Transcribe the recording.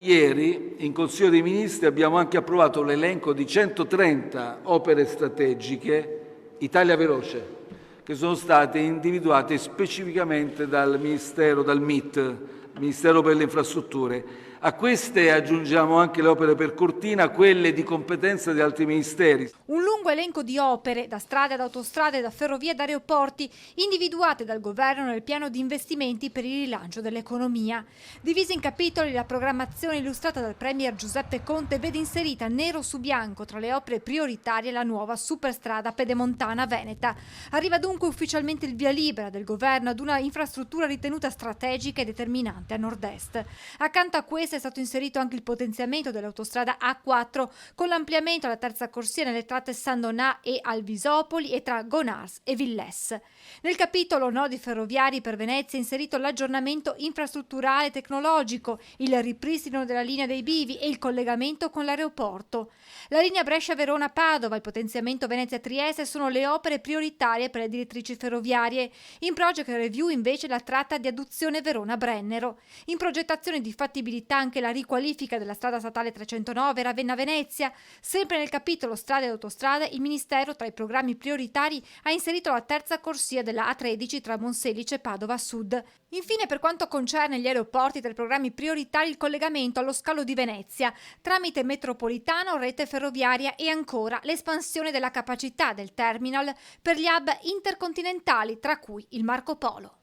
Ieri in Consiglio dei Ministri abbiamo anche approvato l'elenco di 130 opere strategiche Italia Veloce, che sono state individuate specificamente dal MIT, Ministero per le Infrastrutture. A queste aggiungiamo anche le opere per Cortina, quelle di competenza di altri ministeri. Un lungo elenco di opere, da strade ad autostrade, da ferrovie ad aeroporti, individuate dal governo nel piano di investimenti per il rilancio dell'economia. Divisa in capitoli, la programmazione illustrata dal premier Giuseppe Conte vede inserita nero su bianco tra le opere prioritarie la nuova superstrada pedemontana veneta. Arriva dunque ufficialmente il via libera del governo ad una infrastruttura ritenuta strategica e determinante a nord-est. Accanto a questo è stato inserito anche il potenziamento dell'autostrada A4 con l'ampliamento alla terza corsia nelle tratte San Donà e Alvisopoli e tra Gonars e Villes. Nel capitolo nodi ferroviari per Venezia è inserito l'aggiornamento infrastrutturale e tecnologico, il ripristino della linea dei Bivi e il collegamento con l'aeroporto. La linea Brescia-Verona-Padova, il potenziamento Venezia-Trieste sono le opere prioritarie per le direttrici ferroviarie. In project review invece la tratta di adduzione Verona-Brennero. In progettazione di fattibilità anche la riqualifica della strada statale 309 Ravenna-Venezia. Sempre nel capitolo strade e autostrade, il Ministero tra i programmi prioritari ha inserito la terza corsia della A13 tra Monselice e Padova Sud. Infine, per quanto concerne gli aeroporti, tra i programmi prioritari il collegamento allo scalo di Venezia tramite metropolitano, rete ferroviaria e ancora l'espansione della capacità del terminal per gli hub intercontinentali, tra cui il Marco Polo.